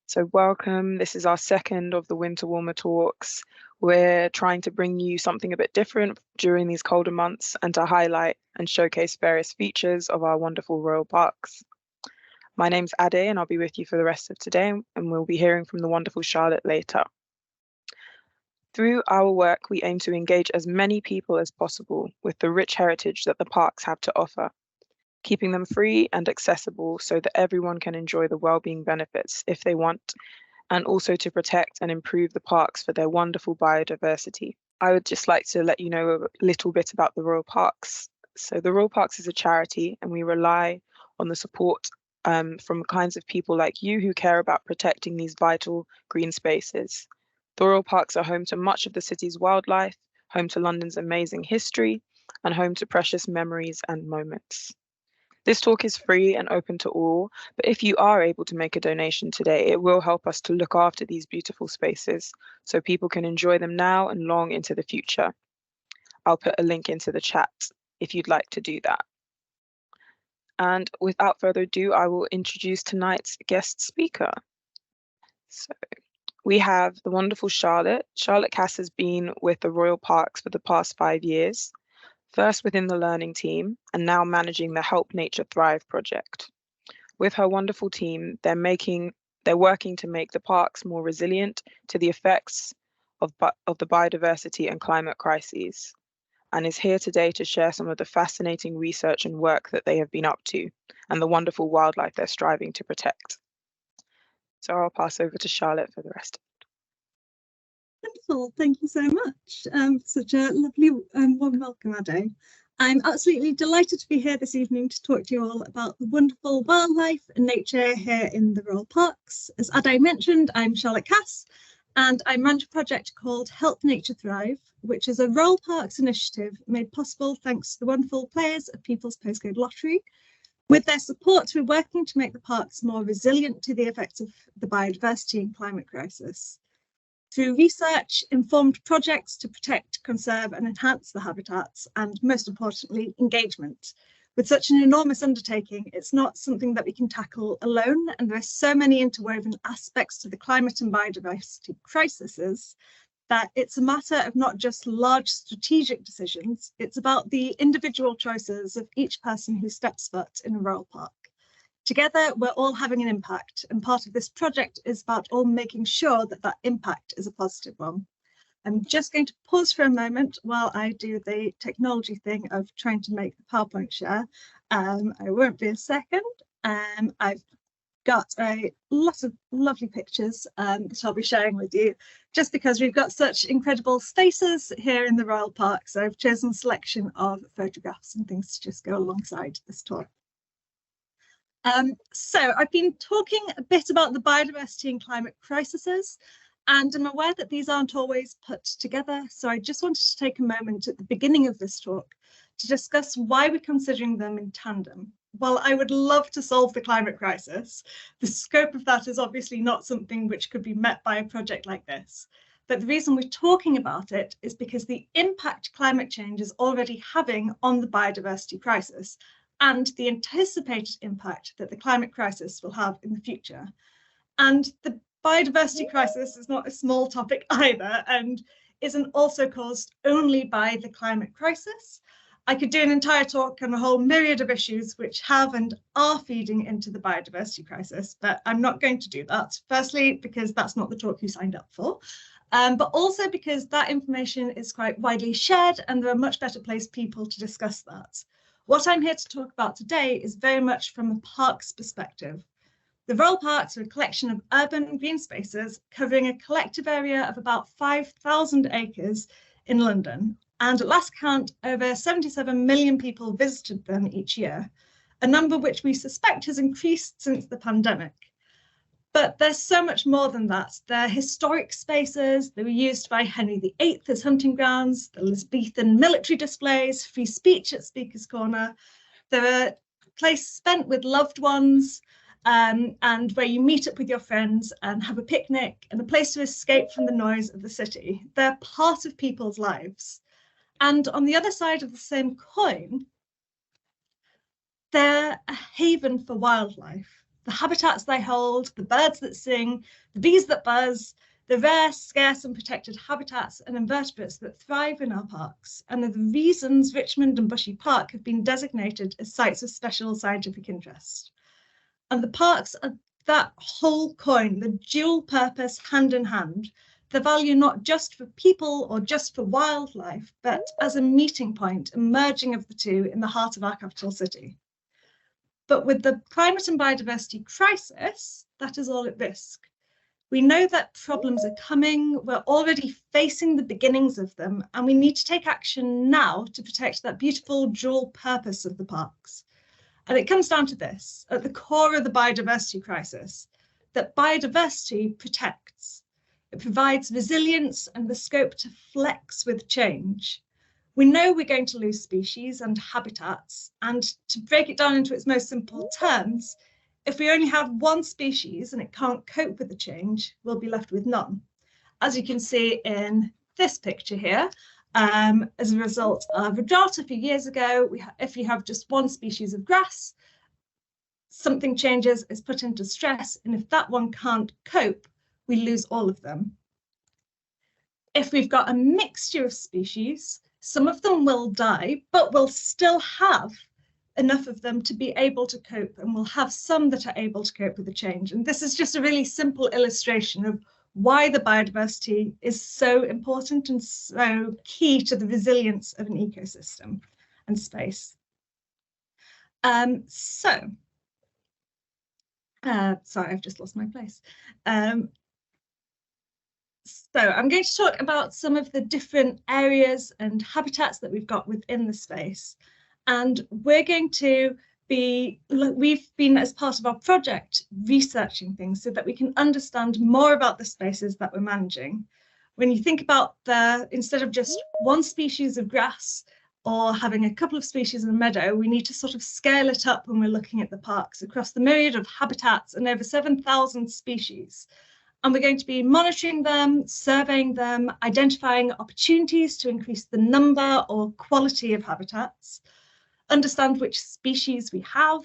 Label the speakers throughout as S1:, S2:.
S1: So welcome. This is our second of the Winter Warmer talks. We're trying to bring you something a bit different during these colder months and to highlight and showcase various features of our wonderful royal parks. My name's Ade and I'll be with you for the rest of today, and we'll be hearing from the wonderful Charlotte later. Through our work, we aim to engage as many people as possible with the rich heritage that the parks have to offer, keeping them free and accessible so that everyone can enjoy the well-being benefits if they want, and also to protect and improve the parks for their wonderful biodiversity. I would just like to let you know a little bit about the Royal Parks. So the Royal Parks is a charity and we rely on the support from kinds of people like you who care about protecting these vital green spaces. The Royal Parks are home to much of the city's wildlife, home to London's amazing history, and home to precious memories and moments. This talk is free and open to all, but if you are able to make a donation today, it will help us to look after these beautiful spaces so people can enjoy them now and long into the future. I'll put a link into the chat if you'd like to do that. And without further ado, I will introduce tonight's guest speaker. So we have the wonderful Charlotte. Charlotte Cass has been with the Royal Parks for the past 5 years. First within the learning team and now managing the Help Nature Thrive project. With her wonderful team, they're working to make the parks more resilient to the effects of the biodiversity and climate crises, and is here today to share some of the fascinating research and work that they have been up to and the wonderful wildlife they're striving to protect. So I'll pass over to Charlotte for the rest.
S2: Wonderful, thank you so much. Such a lovely warm welcome, Ade. I'm absolutely delighted to be here this evening to talk to you all about the wonderful wildlife and nature here in the Royal Parks. As Ade mentioned, I'm Charlotte Cass, and I run a project called Help Nature Thrive, which is a Royal Parks initiative made possible thanks to the wonderful players of People's Postcode Lottery. With their support, we're working to make the parks more resilient to the effects of the biodiversity and climate crisis. Through research, informed projects to protect, conserve and enhance the habitats, and most importantly, engagement. With such an enormous undertaking, it's not something that we can tackle alone, and there are so many interwoven aspects to the climate and biodiversity crises that it's a matter of not just large strategic decisions, it's about the individual choices of each person who steps foot in a Royal Park. Together, we're all having an impact, and part of this project is about all making sure that that impact is a positive one. I'm just going to pause for a moment while I do the technology thing of trying to make the PowerPoint share. I won't be a second. I've got a lot of lovely pictures that I'll be sharing with you, just because we've got such incredible spaces here in the Royal Park. So I've chosen a selection of photographs and things to just go alongside this talk. So I've been talking a bit about the biodiversity and climate crises, and I'm aware that these aren't always put together. So I just wanted to take a moment at the beginning of this talk to discuss why we're considering them in tandem. While I would love to solve the climate crisis, the scope of that is obviously not something which could be met by a project like this. But the reason we're talking about it is because the impact climate change is already having on the biodiversity crisis and the anticipated impact that the climate crisis will have in the future. And the biodiversity crisis is not a small topic either, and isn't also caused only by the climate crisis. I could do an entire talk on a whole myriad of issues which have and are feeding into the biodiversity crisis, but I'm not going to do that. Firstly, because that's not the talk you signed up for, but also because that information is quite widely shared and there are much better placed people to discuss that. What I'm here to talk about today is very much from a parks perspective. The Royal Parks are a collection of urban green spaces covering a collective area of about 5,000 acres in London. And at last count, over 77 million people visited them each year, a number which we suspect has increased since the pandemic. But there's so much more than that. They're historic spaces. They were used by Henry VIII as hunting grounds, the Elizabethan military displays, free speech at Speaker's Corner. They're a place spent with loved ones, and where you meet up with your friends and have a picnic, and a place to escape from the noise of the city. They're part of people's lives. And on the other side of the same coin, they're a haven for wildlife. the habitats they hold, the birds that sing, the bees that buzz, the rare, scarce and protected habitats and invertebrates that thrive in our parks, and are the reasons Richmond and Bushy Park have been designated as sites of special scientific interest. And the parks are that whole coin, the dual purpose hand in hand, the value not just for people or just for wildlife, but as a meeting point, a merging of the two in the heart of our capital city. But with the climate and biodiversity crisis, that is all at risk. We know that problems are coming, we're already facing the beginnings of them, and we need to take action now to protect that beautiful dual purpose of the parks. And it comes down to this, at the core of the biodiversity crisis, that biodiversity protects. It provides resilience and the scope to flex with change. We know we're going to lose species and habitats, and to break it down into its most simple terms, if we only have one species and it can't cope with the change, we'll be left with none. As you can see in this picture here, as a result of a drought a few years ago, if you have just one species of grass, something changes, is put into stress, and if that one can't cope, we lose all of them. If we've got a mixture of species, some of them will die, but we'll still have enough of them to be able to cope, and we'll have some that are able to cope with the change. And this is just a really simple illustration of why the biodiversity is so important and so key to the resilience of an ecosystem and space. Sorry, I've just lost my place. So I'm going to talk about some of the different areas and habitats that we've got within the space. And we're going to we've been, as part of our project, researching things so that we can understand more about the spaces that we're managing. When you think about instead of just one species of grass or having a couple of species in a meadow, we need to sort of scale it up when we're looking at the parks across the myriad of habitats and over 7,000 species. And we're going to be monitoring them, surveying them, identifying opportunities to increase the number or quality of habitats, understand which species we have,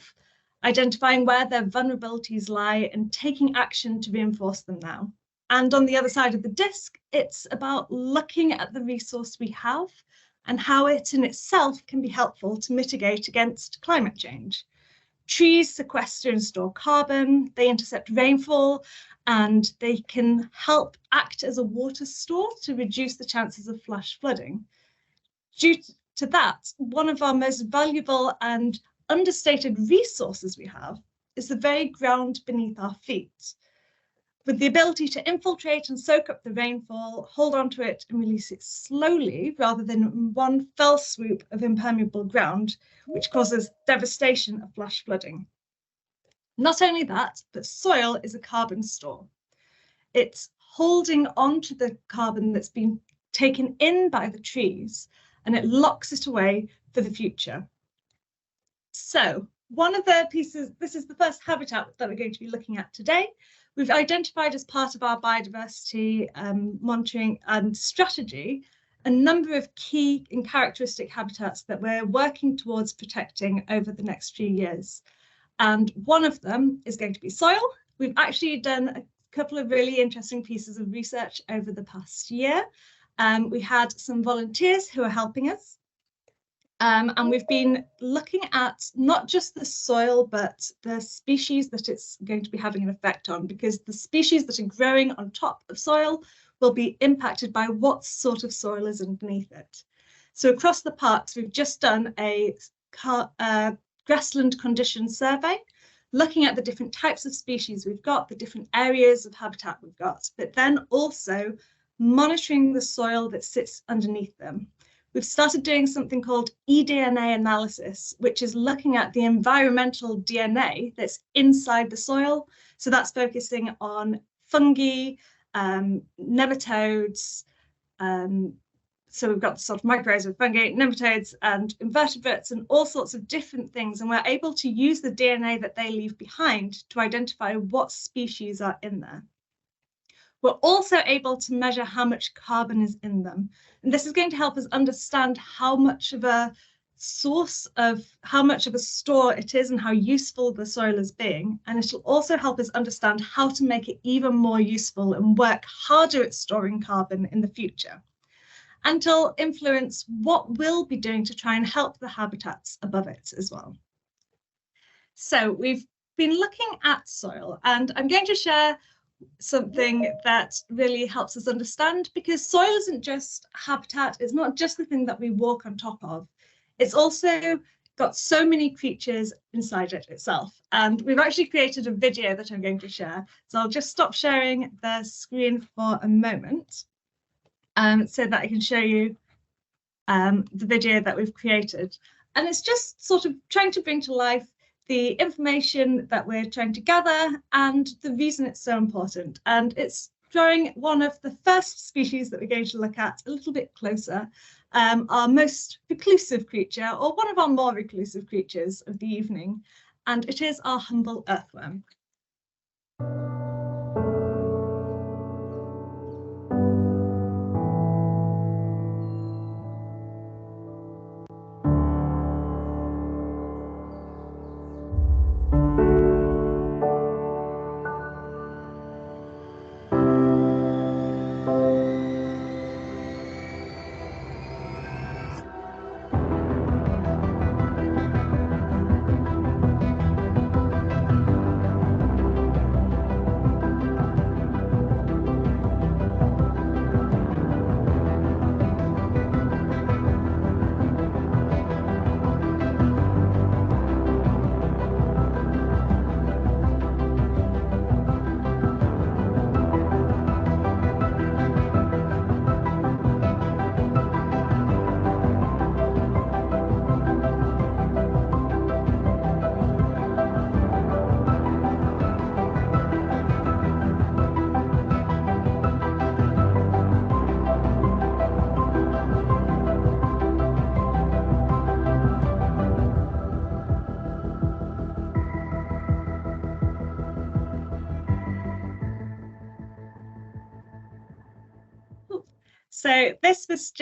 S2: identifying where their vulnerabilities lie, and taking action to reinforce them now. And on the other side of the disc, it's about looking at the resource we have and how it in itself can be helpful to mitigate against climate change. Trees sequester and store carbon, they intercept rainfall, and they can help act as a water store to reduce the chances of flash flooding. Due to that, one of our most valuable and understated resources we have is the very ground beneath our feet. With the ability to infiltrate and soak up the rainfall, hold onto it and release it slowly rather than one fell swoop of impermeable ground, which causes devastation of flash flooding. Not only that, but soil is a carbon store. It's holding on to the carbon that's been taken in by the trees, and it locks it away for the future. So one of the pieces, this is the first habitat that we're going to be looking at today. We've identified as part of our biodiversity monitoring and strategy a number of key and characteristic habitats that we're working towards protecting over the next few years. And one of them is going to be soil. We've actually done a couple of really interesting pieces of research over the past year. We had some volunteers who are helping us. And we've been looking at not just the soil, but the species that it's going to be having an effect on, because the species that are growing on top of soil will be impacted by what sort of soil is underneath it. So across the parks, we've just done a grassland condition survey, looking at the different types of species we've got, the different areas of habitat we've got, but then also monitoring the soil that sits underneath them. We've started doing something called eDNA analysis, which is looking at the environmental DNA that's inside the soil. So that's focusing on fungi, nematodes, so we've got the sort of mycorrhizal fungi, nematodes and invertebrates and all sorts of different things. And we're able to use the DNA that they leave behind to identify what species are in there. We're also able to measure how much carbon is in them. And this is going to help us understand how much of a source of how much of a store it is and how useful the soil is being. And it'll also help us understand how to make it even more useful and work harder at storing carbon in the future. And it'll influence what we'll be doing to try and help the habitats above it as well. So we've been looking at soil, and I'm going to share something that really helps us understand, because soil isn't just habitat, it's not just the thing that we walk on top of, it's also got so many creatures inside it itself. And we've actually created a video that I'm going to share. So I'll just stop sharing the screen for a moment so that I can show you the video that we've created. And it's just sort of trying to bring to life the information that we're trying to gather and the reason it's so important. And it's drawing one of the first species that we're going to look at a little bit closer, our most reclusive creature, or one of our more reclusive creatures of the evening, and it is our humble earthworm. So this was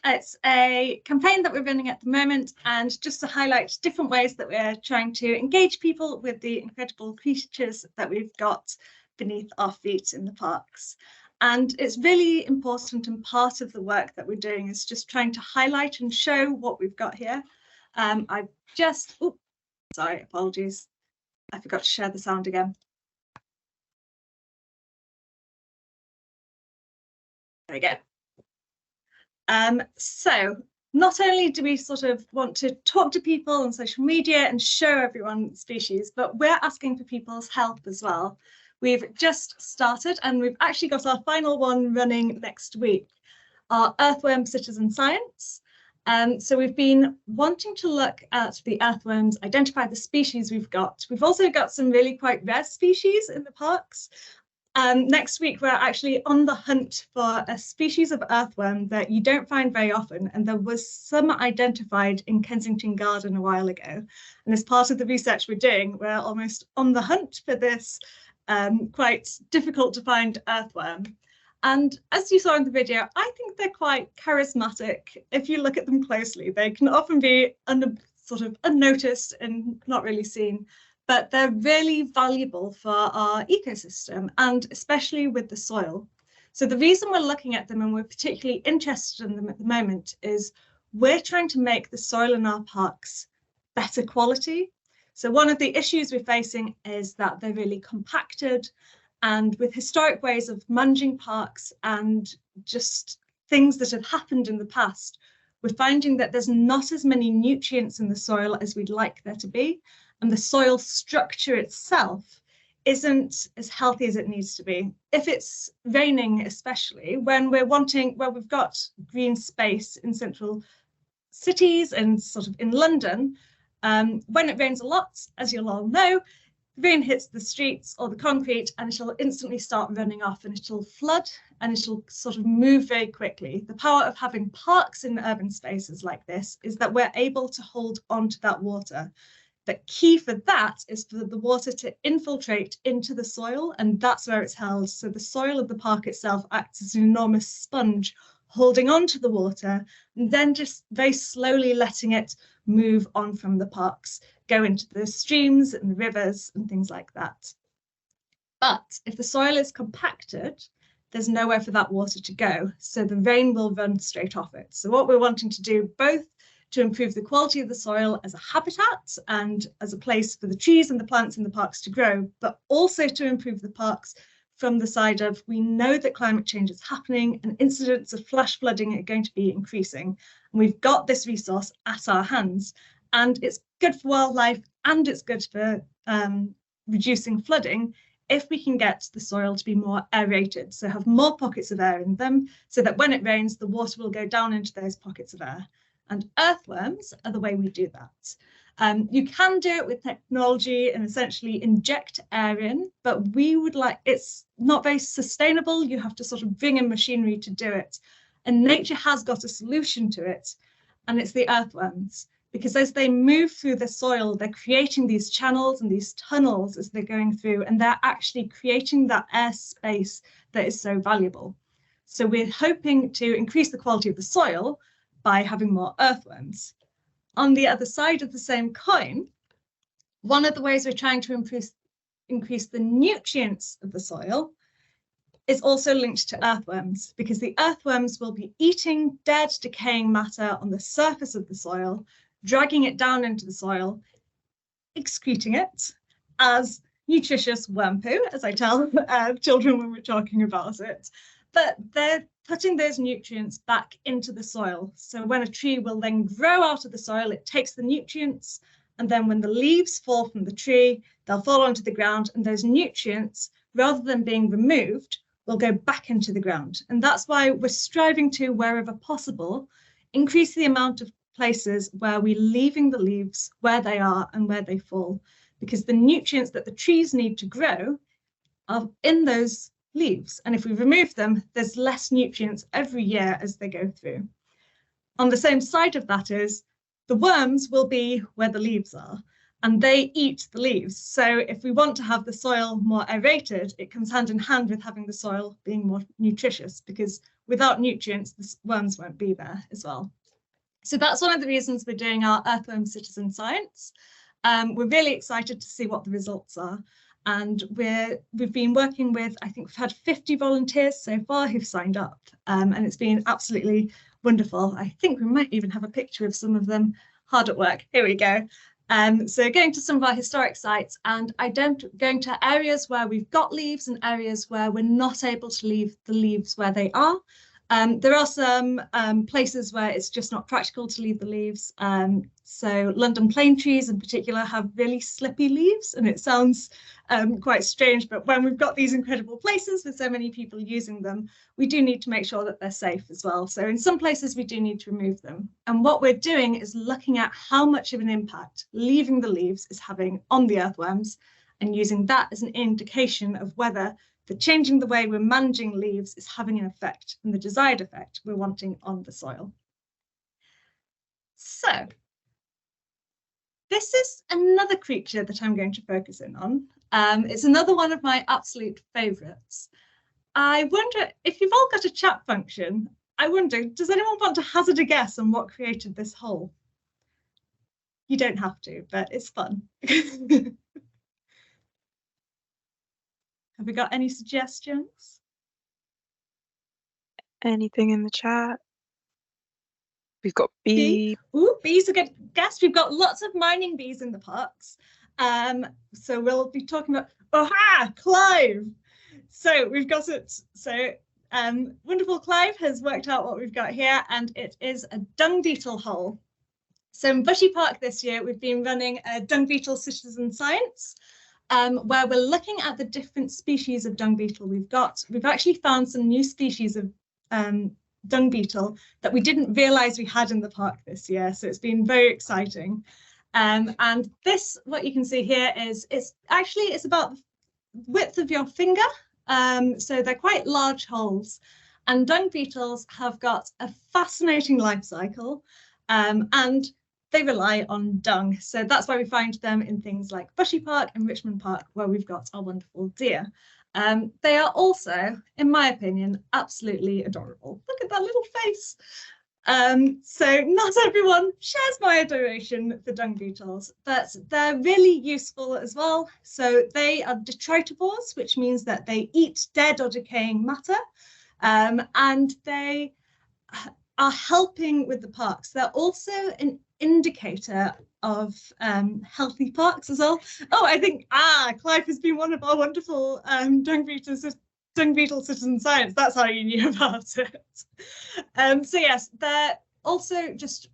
S2: it's a campaign that we're running at the moment, and just to highlight different ways that we're trying to engage people with the incredible creatures that we've got beneath our feet in the parks. And it's really important, and part of the work that we're doing is just trying to highlight and show what we've got here. I've just, sorry, apologies. I forgot to share the sound again. There we go. So not only do we sort of want to talk to people on social media and show everyone species, but we're asking for people's help as well. We've just started, and we've actually got our final one running next week, our Earthworm Citizen Science. So we've been wanting to look at the earthworms, identify the species we've got. We've also got some really quite rare species in the parks. Next week, we're actually on the hunt for a species of earthworm that you don't find very often, and there was some identified in Kensington Garden a while ago. And as part of the research we're doing, we're almost on the hunt for this quite difficult to find earthworm. And as you saw in the video, I think they're quite charismatic. If you look at them closely, they can often be sort of unnoticed and not really seen, but they're really valuable for our ecosystem, and especially with the soil. So the reason we're looking at them and we're particularly interested in them at the moment is we're trying to make the soil in our parks better quality. So one of the issues we're facing is that they're really compacted, and with historic ways of managing parks and just things that have happened in the past, we're finding that there's not as many nutrients in the soil as we'd like there to be. And the soil structure itself isn't as healthy as it needs to be. If it's raining, especially when we've got green space in central cities and sort of in London, when it rains a lot, as you'll all know, the rain hits the streets or the concrete and it'll instantly start running off, and it'll flood and it'll sort of move very quickly. The power of having parks in urban spaces like this is that we're able to hold on to that water. The key for that is for the water to infiltrate into the soil, and that's where it's held. So the soil of the park itself acts as an enormous sponge, holding on to the water, and then just very slowly letting it move on from the parks, go into the streams and the rivers and things like that. But if the soil is compacted, there's nowhere for that water to go, so the rain will run straight off it. So what we're wanting to do, both to improve the quality of the soil as a habitat and as a place for the trees and the plants in the parks to grow, but also to improve the parks from the side of, we know that climate change is happening and incidents of flash flooding are going to be increasing. And we've got this resource at our hands, and it's good for wildlife and it's good for reducing flooding if we can get the soil to be more aerated, so have more pockets of air in them, so that when it rains, the water will go down into those pockets of air. And earthworms are the way we do that. You can do it with technology and essentially inject air in, but it's not very sustainable. You have to sort of bring in machinery to do it. And nature has got a solution to it, and it's the earthworms. Because as they move through the soil, they're creating these channels and these tunnels as they're going through, and they're actually creating that air space that is so valuable. So we're hoping to increase the quality of the soil by having more earthworms. On the other side of the same coin, one of the ways we're trying to increase the nutrients of the soil is also linked to earthworms, because the earthworms will be eating dead, decaying matter on the surface of the soil, dragging it down into the soil, excreting it as nutritious worm poo, as I tell children when we're talking about it. But they're putting those nutrients back into the soil. So when a tree will then grow out of the soil, it takes the nutrients, and then when the leaves fall from the tree, they'll fall onto the ground, and those nutrients, rather than being removed, will go back into the ground. And that's why we're striving to, wherever possible, increase the amount of places where we're leaving the leaves where they are and where they fall, because the nutrients that the trees need to grow are in those leaves. And if we remove them, there's less nutrients every year as they go through. On the same side of that is the worms will be where the leaves are, and they eat the leaves. So if we want to have the soil more aerated, it comes hand in hand with having the soil being more nutritious, because without nutrients, the worms won't be there as well. So that's one of the reasons we're doing our Earthworm Citizen Science. We're really excited to see what the results are. And we've been working with, I think we've had 50 volunteers so far who've signed up. And it's been absolutely wonderful. I think we might even have a picture of some of them hard at work. Here we go. So going to some of our historic sites and going to areas where we've got leaves and areas where we're not able to leave the leaves where they are. There are some places where it's just not practical to leave the leaves. So London plane trees in particular have really slippy leaves, and it sounds quite strange, but when we've got these incredible places with so many people using them, we do need to make sure that they're safe as well. So in some places we do need to remove them. And what we're doing is looking at how much of an impact leaving the leaves is having on the earthworms, and using that as an indication of whether the changing the way we're managing leaves is having an effect, and the desired effect we're wanting on the soil. So this is another creature that I'm going to focus in on. It's another one of my absolute favourites. I wonder if you've all got a chat function, I wonder, does anyone want to hazard a guess on what created this hole? You don't have to, but it's fun. Have we got any suggestions?
S1: Anything in the chat? We've got bee.
S2: Ooh, bees are good guess. We've got lots of mining bees in the parks. So we'll be talking about, Clive. So we've got it. So wonderful Clive has worked out what we've got here, and it is a dung beetle hole. So in Bushy Park this year, we've been running a dung beetle citizen science, where we're looking at the different species of dung beetle we've got. We've actually found some new species of dung beetle that we didn't realize we had in the park this year. So it's been very exciting. And this, what you can see here is, it's about the width of your finger. So they're quite large holes. And dung beetles have got a fascinating life cycle, and they rely on dung. So that's why we find them in things like Bushy Park and Richmond Park, where we've got our wonderful deer. They are also, in my opinion, absolutely adorable. Look at that little face. So not everyone shares my adoration for dung beetles, but they're really useful as well. So they are detritivores, which means that they eat dead or decaying matter, and they are helping with the parks. They're also an indicator of healthy parks as well. Oh, I think, Clive has been one of our wonderful dung beetle citizen science. That's how you knew about it. So yes, they're also just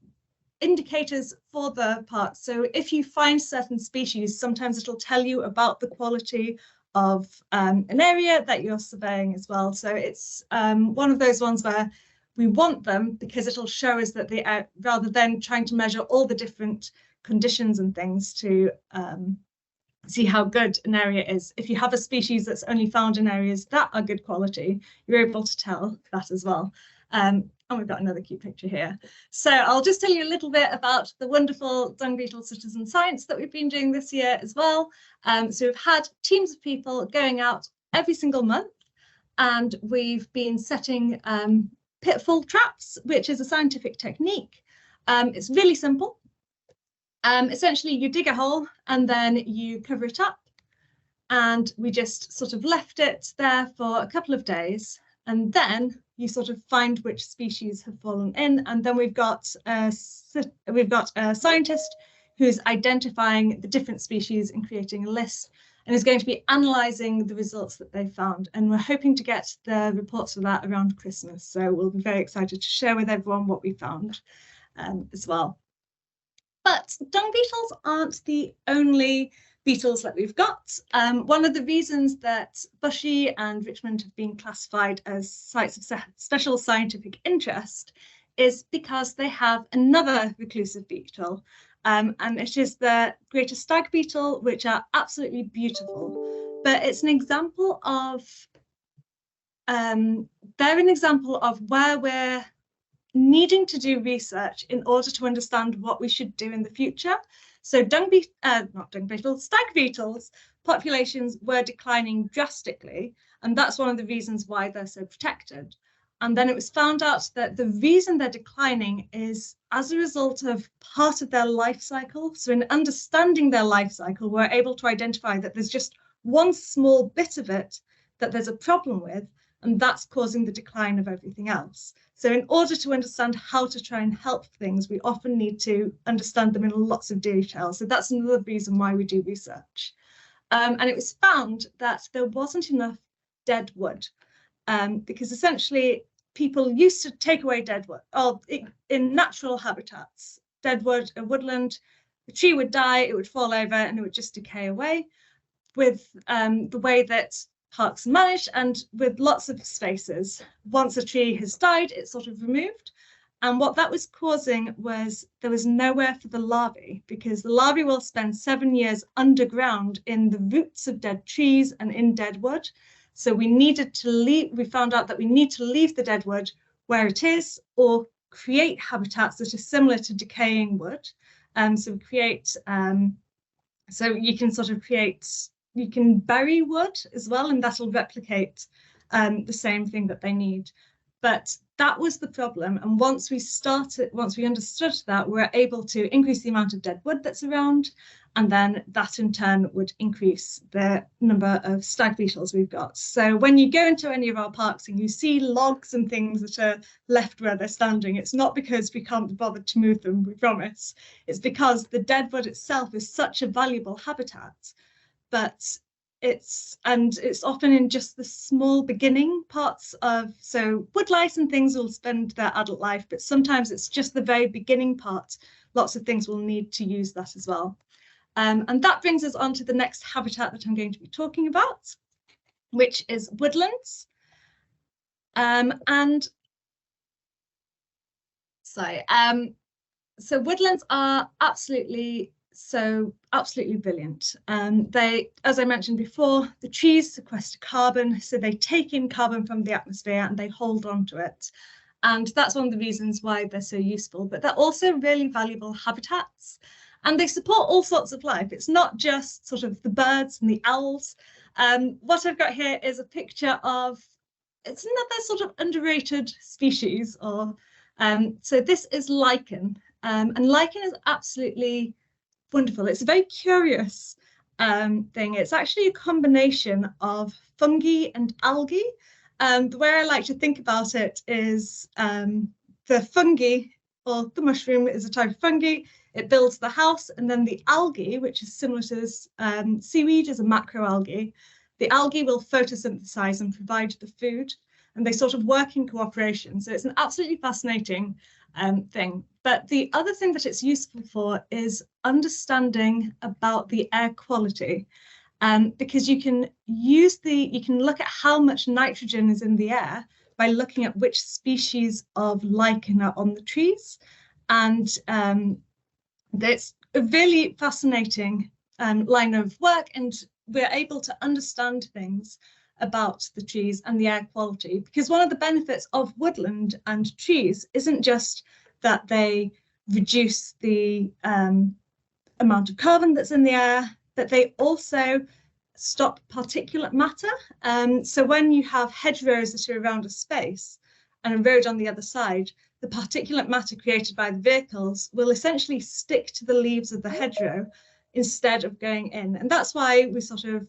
S2: indicators for the parks. So if you find certain species, sometimes it'll tell you about the quality of an area that you're surveying as well. So it's one of those ones where we want them because it'll show us that they are, rather than trying to measure all the different conditions and things to see how good an area is. If you have a species that's only found in areas that are good quality, you're able to tell that as well. And we've got another cute picture here. So I'll just tell you a little bit about the wonderful dung beetle citizen science that we've been doing this year as well. So we've had teams of people going out every single month, and we've been setting pitfall traps, which is a scientific technique. It's really simple. Essentially, you dig a hole and then you cover it up, and we just sort of left it there for a couple of days, and then you sort of find which species have fallen in, and then we've got a scientist who's identifying the different species and creating a list, and is going to be analysing the results that they found. And we're hoping to get the reports for that around Christmas. So we'll be very excited to share with everyone what we found as well. But dung beetles aren't the only beetles that we've got. One of the reasons that Bushy and Richmond have been classified as sites of special scientific interest is because they have another reclusive beetle, and it is the greater stag beetle, which are absolutely beautiful. But it's an example of, they're an example of where we're needing to do research in order to understand what we should do in the future. So stag beetles populations were declining drastically, and that's one of the reasons why they're so protected. And then it was found out that the reason they're declining is as a result of part of their life cycle. So in understanding their life cycle, we're able to identify that there's just one small bit of it that there's a problem with, and that's causing the decline of everything else. So in order to understand how to try and help things, we often need to understand them in lots of detail. So that's another reason why we do research. And it was found that there wasn't enough dead wood, because essentially people used to take away dead wood, in natural habitats, dead wood, a woodland, the tree would die, it would fall over, and it would just decay away. With the way that parks are managed and with lots of spaces, once a tree has died, it's sort of removed. And what that was causing was there was nowhere for the larvae, because the larvae will spend 7 years underground in the roots of dead trees and in dead wood. So we found out that we need to leave the dead wood where it is, or create habitats that are similar to decaying wood. So you can sort of you can bury wood as well, and that'll replicate the same thing that they need. But that was the problem. And once we understood that, we're able to increase the amount of dead wood that's around. And then that in turn would increase the number of stag beetles we've got. So when you go into any of our parks and you see logs and things that are left where they're standing, it's not because we can't be bothered to move them, we promise. It's because the dead wood itself is such a valuable habitat. But it's often in just the small beginning parts of, so woodlice and things will spend their adult life, but sometimes it's just the very beginning part. Lots of things will need to use that as well. And that brings us on to the next habitat that I'm going to be talking about, which is woodlands. So woodlands are absolutely brilliant. They, as I mentioned before, the trees sequester carbon, so they take in carbon from the atmosphere and they hold on to it. And that's one of the reasons why they're so useful, but they're also really valuable habitats. And they support all sorts of life. It's not just sort of the birds and the owls. What I've got here is a picture of, it's another sort of underrated species, or so this is lichen. And lichen is absolutely wonderful. It's a very curious thing. It's actually a combination of fungi and algae. The way I like to think about it is the fungi, or the mushroom, is a type of fungi. It builds the house, and then the algae, which is similar to this seaweed, is a macroalgae. The algae will photosynthesize and provide the food, and they sort of work in cooperation. So it's an absolutely fascinating thing. But the other thing that it's useful for is understanding about the air quality, because you can look at how much nitrogen is in the air by looking at which species of lichen are on the trees. And it's a really fascinating line of work, and we're able to understand things about the trees and the air quality, because one of the benefits of woodland and trees isn't just that they reduce the amount of carbon that's in the air, but they also stop particulate matter. So when you have hedgerows that are around a space and a road on the other side, the particulate matter created by the vehicles will essentially stick to the leaves of the hedgerow instead of going in. And that's why we sort of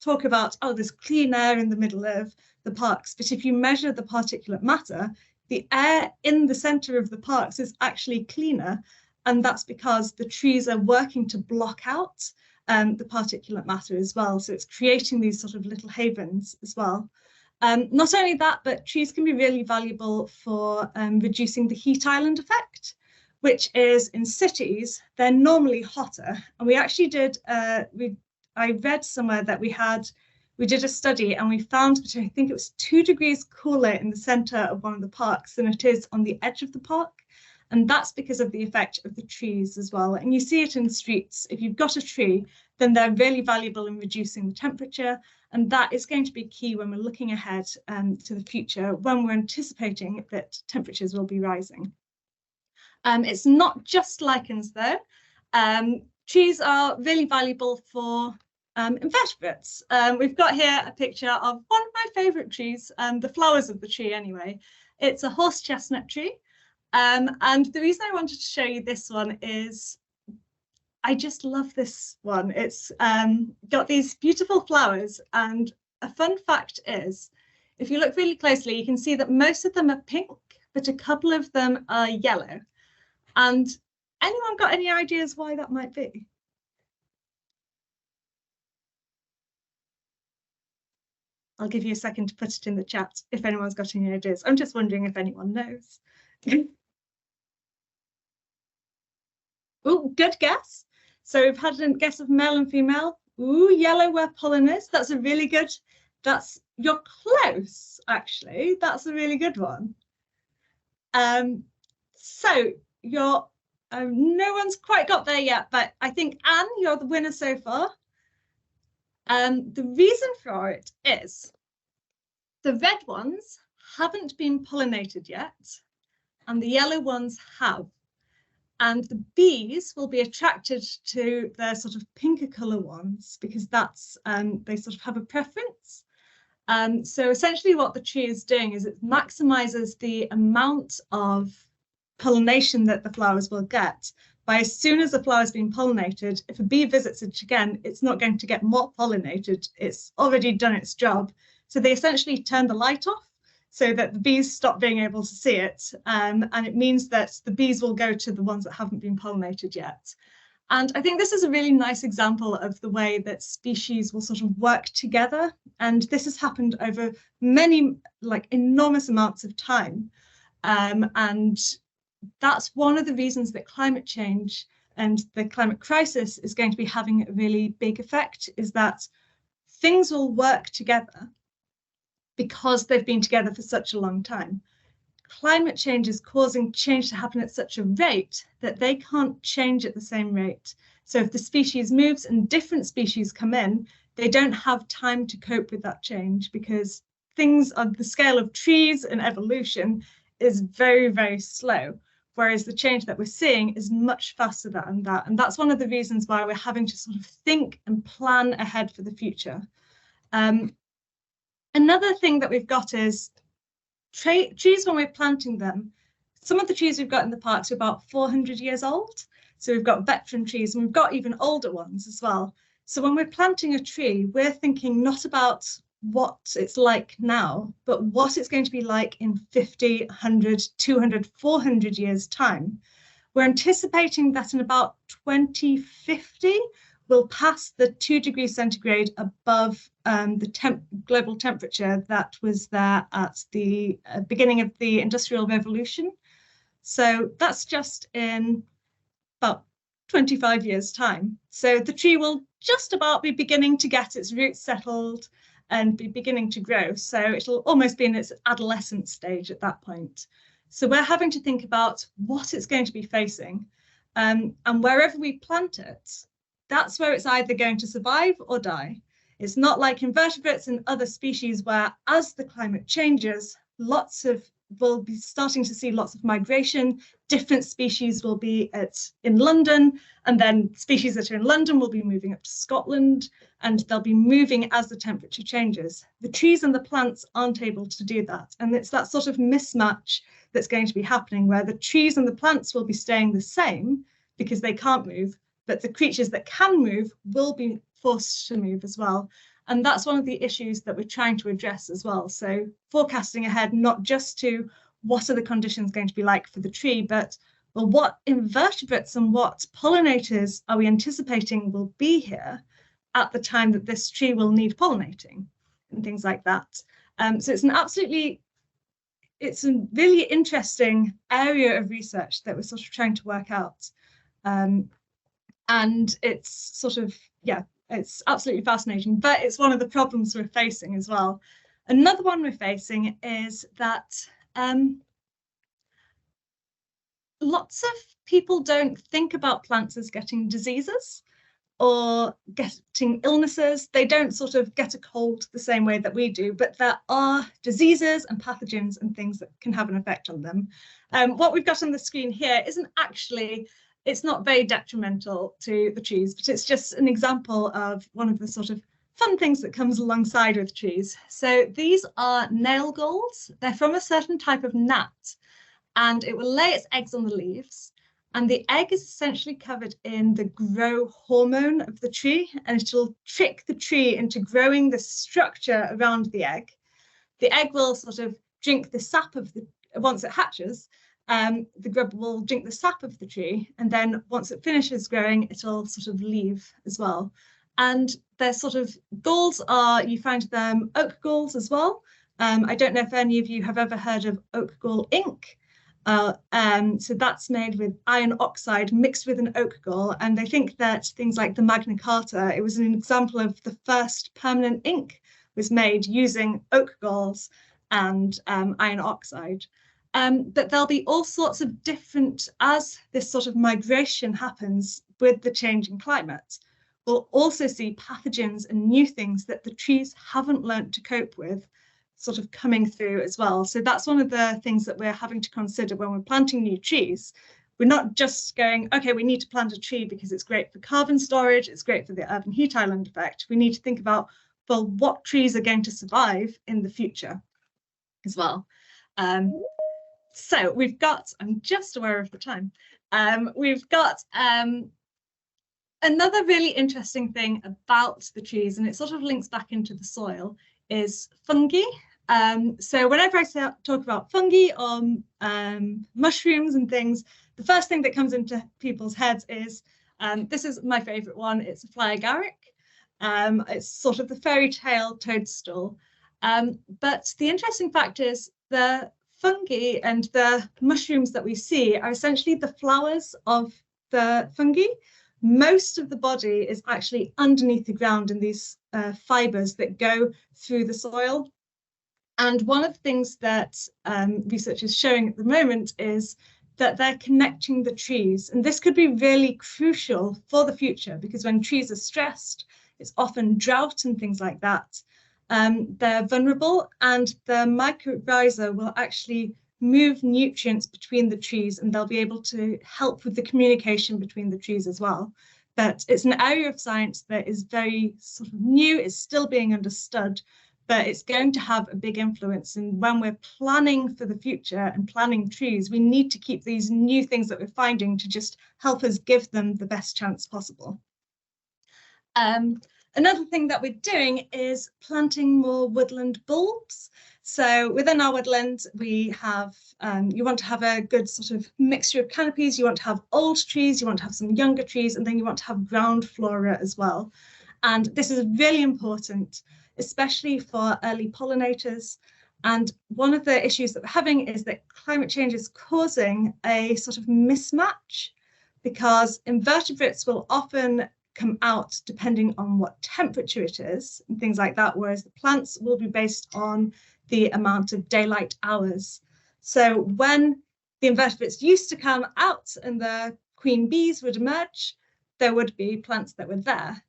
S2: talk about, oh, there's clean air in the middle of the parks. But if you measure the particulate matter, the air in the center of the parks is actually cleaner. And that's because the trees are working to block out the particulate matter as well. So it's creating these sort of little havens as well. Not only that, but trees can be really valuable for reducing the heat island effect, which is, in cities, they're normally hotter. And we actually did, I read somewhere that we did a study, and we found that I think it was 2 degrees cooler in the center of one of the parks than it is on the edge of the park. And that's because of the effect of the trees as well. And you see it in the streets. If you've got a tree, then they're really valuable in reducing the temperature. And that is going to be key when we're looking ahead to the future, when we're anticipating that temperatures will be rising. It's not just lichens, though. Trees are really valuable for invertebrates. We've got here a picture of one of my favourite trees, the flowers of the tree anyway. It's a horse chestnut tree. And the reason I wanted to show you this one is I just love this one. It's got these beautiful flowers, and a fun fact is, if you look really closely, you can see that most of them are pink, but a couple of them are yellow. And anyone got any ideas why that might be? I'll give you a second to put it in the chat if anyone's got any ideas. I'm just wondering if anyone knows. Oh, good guess. So we've had a guess of male and female. Ooh, yellow where pollen is. That's a really good, you're close, actually. That's a really good one. So you're, no one's quite got there yet, but I think, Anne, you're the winner so far. The reason for it is the red ones haven't been pollinated yet, and the yellow ones have. And the bees will be attracted to the sort of pinker colour ones because that's they sort of have a preference. So essentially what the tree is doing is it maximizes the amount of pollination that the flowers will get. By as soon as the flower has been pollinated, if a bee visits it again, it's not going to get more pollinated. It's already done its job. So they essentially turn the light off so that the bees stop being able to see it. And it means that the bees will go to the ones that haven't been pollinated yet. And I think this is a really nice example of the way that species will sort of work together. And this has happened over many, like, enormous amounts of time. And that's one of the reasons that climate change and the climate crisis is going to be having a really big effect, is that things will work together because they've been together for such a long time. Climate change is causing change to happen at such a rate that they can't change at the same rate. So if the species moves and different species come in, they don't have time to cope with that change, because things on the scale of trees and evolution is very, very slow. whereas the change that we're seeing is much faster than that. And that's one of the reasons why we're having to sort of think and plan ahead for the future. Another thing that we've got is trees, when we're planting them, some of the trees we've got in the parks are about 400 years old. So we've got veteran trees, and we've got even older ones as well. So when we're planting a tree, we're thinking not about what it's like now, but what it's going to be like in 50, 100, 200, 400 years' time. We're anticipating that in about 2050, we'll pass the 2 degrees centigrade above the global temperature that was there at the beginning of the Industrial Revolution. So that's just in about 25 years' time. So the tree will just about be beginning to get its roots settled and be beginning to grow. So it'll almost be in its adolescent stage at that point. So we're having to think about what it's going to be facing. And wherever we plant it, that's where it's either going to survive or die. It's not like invertebrates and other species where, as the climate changes, we'll be starting to see lots of migration. Different species will be in London, and then species that are in London will be moving up to Scotland, and they'll be moving as the temperature changes. The trees and the plants aren't able to do that. And it's that sort of mismatch that's going to be happening, where the trees and the plants will be staying the same because they can't move, but the creatures that can move will be forced to move as well. And that's one of the issues that we're trying to address as well. So forecasting ahead, not just to what are the conditions going to be like for the tree, but well, what invertebrates and what pollinators are we anticipating will be here at the time that this tree will need pollinating and things like that. So it's a really interesting area of research that we're sort of trying to work out. And it's sort of, yeah, it's absolutely fascinating, but it's one of the problems we're facing as well. Another one we're facing is that lots of people don't think about plants as getting diseases or getting illnesses. They don't sort of get a cold the same way that we do, but there are diseases and pathogens and things that can have an effect on them. What we've got on the screen here isn't actually, it's not very detrimental to the trees, but it's just an example of one of the sort of fun things that comes alongside with trees. So these are nail galls. They're from a certain type of gnat, and it will lay its eggs on the leaves. And the egg is essentially covered in the grow hormone of the tree, and it'll trick the tree into growing the structure around the egg. The egg will sort of drink the sap of the, once it hatches, the grub will drink the sap of the tree, and then once it finishes growing, it'll sort of leave as well. And their sort of galls are, you find them oak galls as well. I don't know if any of you have ever heard of oak gall ink. So that's made with iron oxide mixed with an oak gall, and they think that things like the Magna Carta, it was an example of the first permanent ink was made using oak galls and iron oxide. But there'll be all sorts of different, as this sort of migration happens with the changing climate, we'll also see pathogens and new things that the trees haven't learnt to cope with sort of coming through as well. So that's one of the things that we're having to consider when we're planting new trees. We're not just going, okay, we need to plant a tree because it's great for carbon storage, it's great for the urban heat island effect. We need to think about, well, what trees are going to survive in the future as well. So we've got, I'm just aware of the time, we've got another really interesting thing about the trees, and it sort of links back into the soil, is fungi. So whenever I talk about fungi or mushrooms and things, the first thing that comes into people's heads is, this is my favorite one, it's a fly agaric. It's sort of the fairy tale toadstool. But the interesting fact is the fungi and the mushrooms that we see are essentially the flowers of the fungi. Most of the body is actually underneath the ground in these fibers that go through the soil. And one of the things that research is showing at the moment is that they're connecting the trees. And this could be really crucial for the future, because when trees are stressed, it's often drought and things like that. They're vulnerable, and the mycorrhiza will actually move nutrients between the trees, and they'll be able to help with the communication between the trees as well. But it's an area of science that is very sort of new, it's still being understood, but it's going to have a big influence. And when we're planning for the future and planning trees, we need to keep these new things that we're finding to just help us give them the best chance possible. Another thing that we're doing is planting more woodland bulbs. So within our woodland, we have, you want to have a good sort of mixture of canopies. You want to have old trees, you want to have some younger trees, and then you want to have ground flora as well. And this is really important, especially for early pollinators. And one of the issues that we're having is that climate change is causing a sort of mismatch, because invertebrates will often come out depending on what temperature it is and things like that, whereas the plants will be based on the amount of daylight hours. So when the invertebrates used to come out and the queen bees would emerge, there would be plants that were there.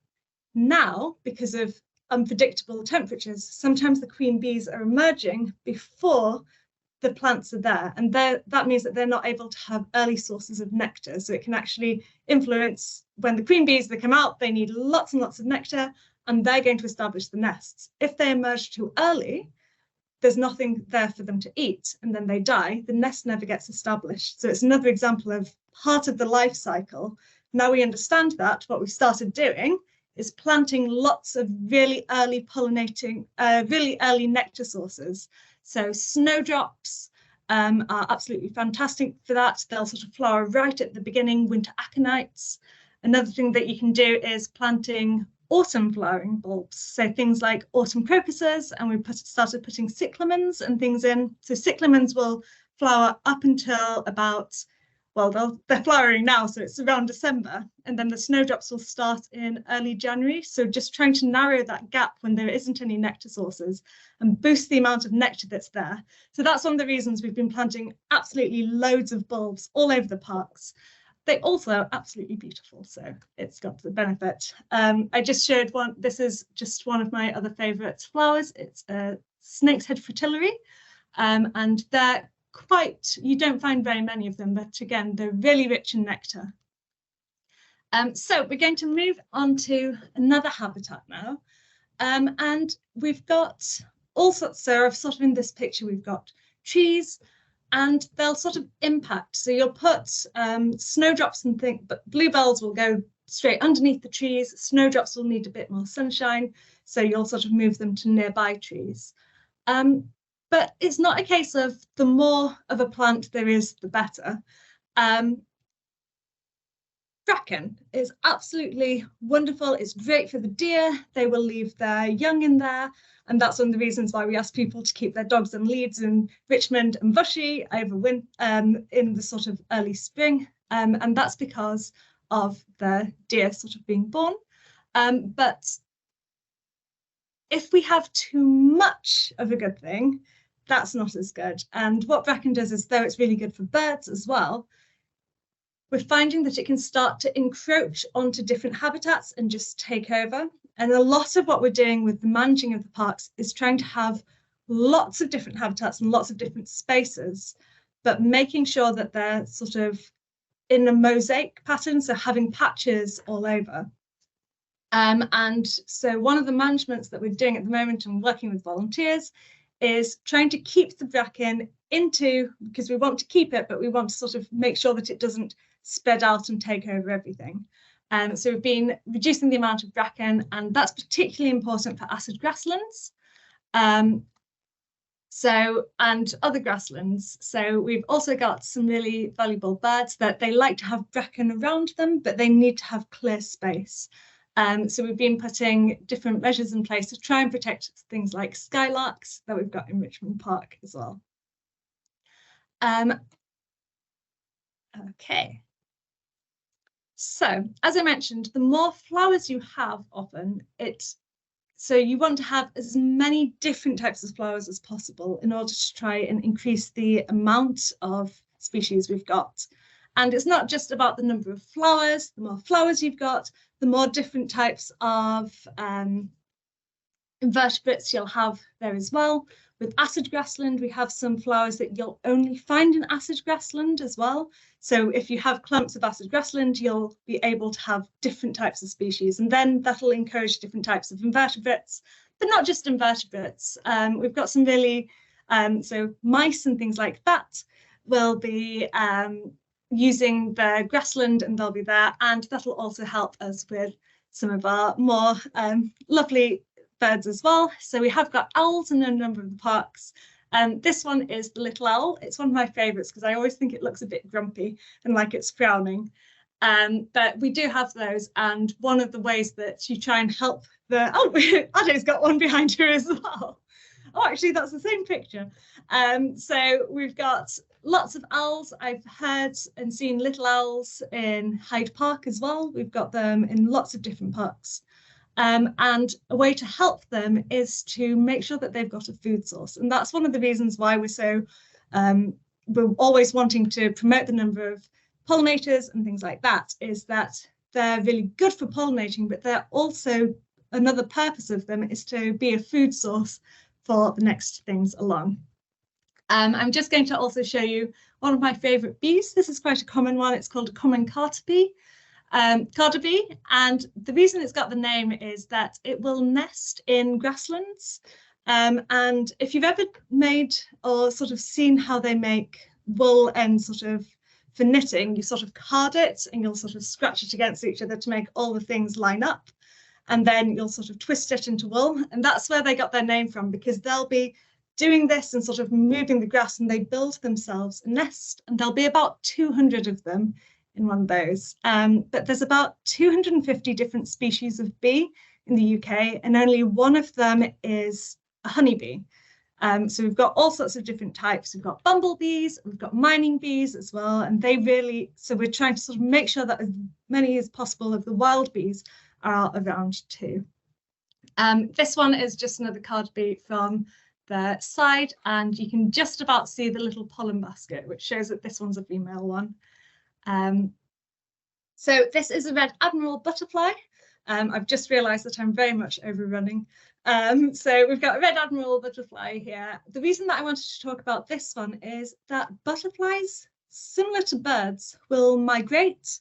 S2: Now, because of unpredictable temperatures, sometimes the queen bees are emerging before the plants are there, and that means that they're not able to have early sources of nectar. So it can actually influence when the queen bees, they come out, they need lots and lots of nectar, and they're going to establish the nests. If they emerge too early, there's nothing there for them to eat, and then they die. The nest never gets established. So it's another example of part of the life cycle. Now we understand that, what we started doing is planting lots of really early pollinating, really early nectar sources. So snowdrops are absolutely fantastic for that. They'll sort of flower right at the beginning, winter aconites. Another thing that you can do is planting autumn flowering bulbs. So things like autumn crocuses, and we started putting cyclamens and things in. So cyclamens will flower up until about, well, they're flowering now, so it's around December, and then the snowdrops will start in early January. So just trying to narrow that gap when there isn't any nectar sources and boost the amount of nectar that's there. So that's one of the reasons we've been planting absolutely loads of bulbs all over the parks. They also are absolutely beautiful, so it's got the benefit. I just showed one, this is just one of my other favourite flowers. It's a snake's head fritillary, and they're quite, you don't find very many of them, but again, they're really rich in nectar. So we're going to move on to another habitat now. And we've got all sorts, so sort of in this picture, we've got trees, and they'll sort of impact. So you'll put snowdrops and things, but bluebells will go straight underneath the trees. Snowdrops will need a bit more sunshine, so you'll sort of move them to nearby trees. But it's not a case of the more of a plant there is, the better. Bracken is absolutely wonderful. It's great for the deer. They will leave their young in there. And that's one of the reasons why we ask people to keep their dogs on leads in Richmond and Bushy over in the sort of early spring. And that's because of the deer sort of being born. But if we have too much of a good thing, that's not as good. And what bracken does is, though it's really good for birds as well, we're finding that it can start to encroach onto different habitats and just take over. And a lot of what we're doing with the managing of the parks is trying to have lots of different habitats and lots of different spaces, but making sure that they're sort of in a mosaic pattern, so having patches all over. And so one of the managements that we're doing at the moment and working with volunteers is trying to keep the bracken into, because we want to keep it, but we want to sort of make sure that it doesn't spread out and take over everything. So we've been reducing the amount of bracken, and that's particularly important for acid grasslands. And other grasslands. So we've also got some really valuable birds that they like to have bracken around them, but they need to have clear space. So we've been putting different measures in place to try and protect things like skylarks that we've got in Richmond Park as well. Okay. So, as I mentioned, the more flowers you have often, so you want to have as many different types of flowers as possible in order to try and increase the amount of species we've got. And it's not just about the number of flowers. The more flowers you've got, the more different types of invertebrates you'll have there as well. With acid grassland, we have some flowers that you'll only find in acid grassland as well. So if you have clumps of acid grassland, you'll be able to have different types of species, and then that'll encourage different types of invertebrates, but not just invertebrates. We've got some really, so mice and things like that will be using the grassland, and they'll be there, and that'll also help us with some of our more lovely birds as well. So we have got owls in a number of the parks. This one is the little owl. It's one of my favourites because I always think it looks a bit grumpy and like it's frowning. But we do have those, and one of the ways that you try and help the, oh, Ade's got one behind her as well. Oh, actually, that's the same picture. So we've got lots of owls. I've heard and seen little owls in Hyde Park as well. We've got them in lots of different parks. And a way to help them is to make sure that they've got a food source. And that's one of the reasons why we're so, we're always wanting to promote the number of pollinators and things like that, is that they're really good for pollinating, but they're also, another purpose of them is to be a food source for the next things along. I'm just going to also show you one of my favourite bees. This is quite a common one. It's called a common carter bee. Carder bee, and the reason it's got the name is that it will nest in grasslands. And if you've ever made or sort of seen how they make wool and sort of for knitting, you sort of card it and you'll sort of scratch it against each other to make all the things line up. And then you'll sort of twist it into wool. And that's where they got their name from, because they'll be doing this and sort of moving the grass, and they build themselves a nest, and there'll be about 200 of them in one of those. But there's about 250 different species of bee in the UK, and only one of them is a honeybee. So we've got all sorts of different types. We've got bumblebees, we've got mining bees as well, and they really, so we're trying to sort of make sure that as many as possible of the wild bees are around too. This one is just another carder bee from the side, and you can just about see the little pollen basket, which shows that this one's a female one. So this is a red admiral butterfly. I've just realised that I'm very much overrunning. So we've got a red admiral butterfly here. The reason that I wanted to talk about this one is that butterflies, similar to birds, will migrate.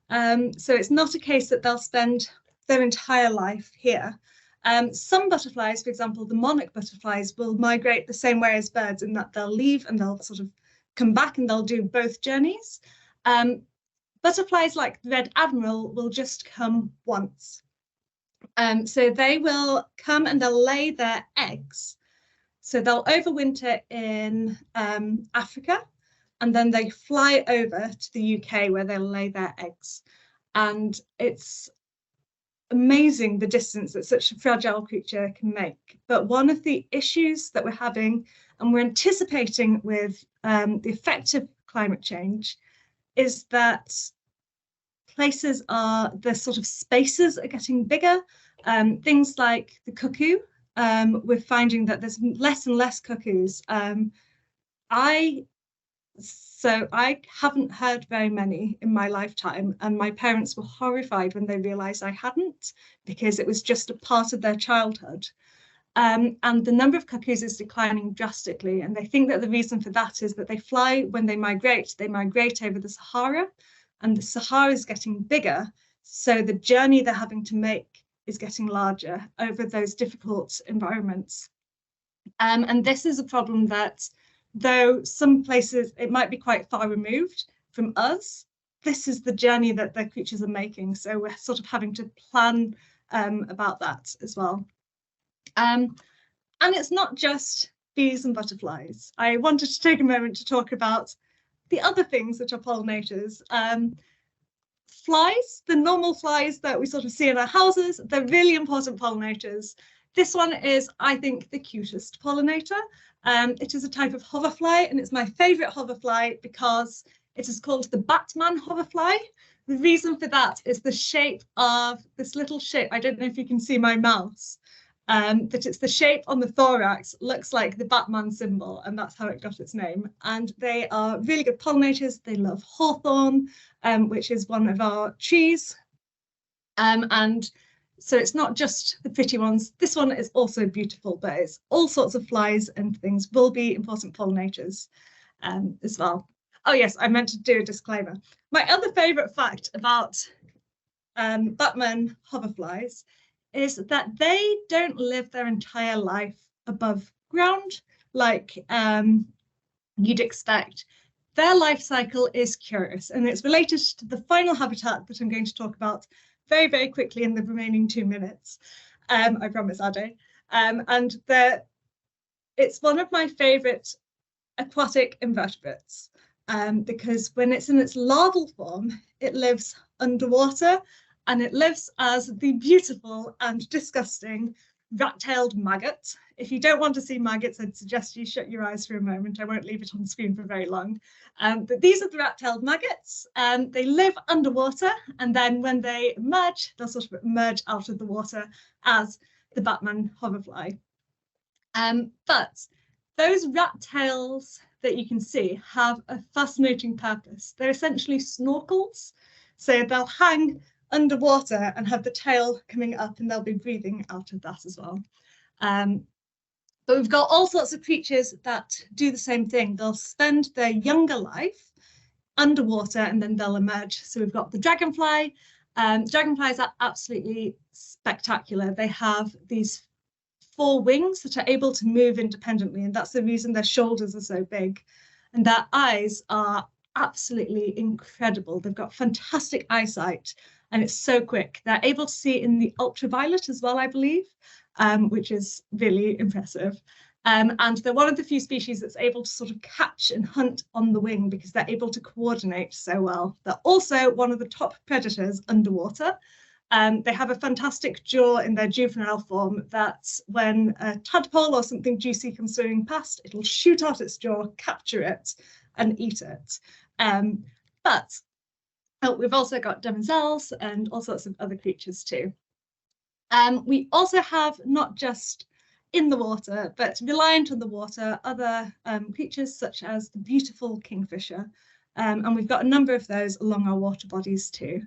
S2: So it's not a case that they'll spend their entire life here. Some butterflies, for example, the monarch butterflies, will migrate the same way as birds, in that they'll leave and they'll sort of come back and they'll do both journeys. Butterflies like the red admiral will just come once. So they will come and they'll lay their eggs. So they'll overwinter in Africa, and then they fly over to the UK where they'll lay their eggs. And it's amazing the distance that such a fragile creature can make. But one of the issues that we're having, and we're anticipating with the effect of climate change, is that places are, the sort of spaces are getting bigger. Things like the cuckoo, we're finding that there's less and less cuckoos. So I haven't heard very many in my lifetime, and my parents were horrified when they realised I hadn't, because it was just a part of their childhood. And the number of cuckoos is declining drastically, and they think that the reason for that is that they fly when they migrate over the Sahara, and the Sahara is getting bigger, so the journey they're having to make is getting larger over those difficult environments. And this is a problem that, though some places it might be quite far removed from us, this is the journey that the creatures are making, so we're sort of having to plan about that as well. And it's not just bees and butterflies. I wanted to take a moment to talk about the other things that are pollinators. Flies, the normal flies that we sort of see in our houses, they're really important pollinators. This one is, I think, the cutest pollinator. It is a type of hoverfly, and it's my favourite hoverfly because it is called the Batman hoverfly. The reason for that is the shape of this little shape. I don't know if you can see my mouse, but it's the shape on the thorax, looks like the Batman symbol, and that's how it got its name. And they are really good pollinators. They love hawthorn, which is one of our trees. And So it's not just the pretty ones. This one is also beautiful, but it's all sorts of flies and things will be important pollinators as well. Oh yes, I meant to do a disclaimer. My other favourite fact about Batman hoverflies is that they don't live their entire life above ground like you'd expect. Their life cycle is curious, and it's related to the final habitat that I'm going to talk about very, very quickly in the remaining 2 minutes. I promise, Ade. And it's one of my favourite aquatic invertebrates because when it's in its larval form, it lives underwater, and it lives as the beautiful and disgusting rat-tailed maggot. If you don't want to see maggots, I'd suggest you shut your eyes for a moment. I won't leave it on screen for very long. But these are the rat-tailed maggots. They live underwater, and then when they emerge, they'll sort of emerge out of the water as the Batman hoverfly. But those rat tails that you can see have a fascinating purpose. They're essentially snorkels. So they'll hang underwater and have the tail coming up, and they'll be breathing out of that as well. But we've got all sorts of creatures that do the same thing. They'll spend their younger life underwater and then they'll emerge. So we've got the dragonfly. Dragonflies are absolutely spectacular. They have these 4 wings that are able to move independently, and that's the reason their shoulders are so big. And their eyes are absolutely incredible. They've got fantastic eyesight, and it's so quick. They're able to see in the ultraviolet as well, I believe, which is really impressive. And they're one of the few species that's able to sort of catch and hunt on the wing because they're able to coordinate so well. They're also one of the top predators underwater. They have a fantastic jaw in their juvenile form that when a tadpole or something juicy comes swimming past, it'll shoot out its jaw, capture it, and eat it. But we've also got demoiselles and all sorts of other creatures too. We also have not just in the water, but reliant on the water, other creatures such as the beautiful kingfisher. And we've got a number of those along our water bodies too.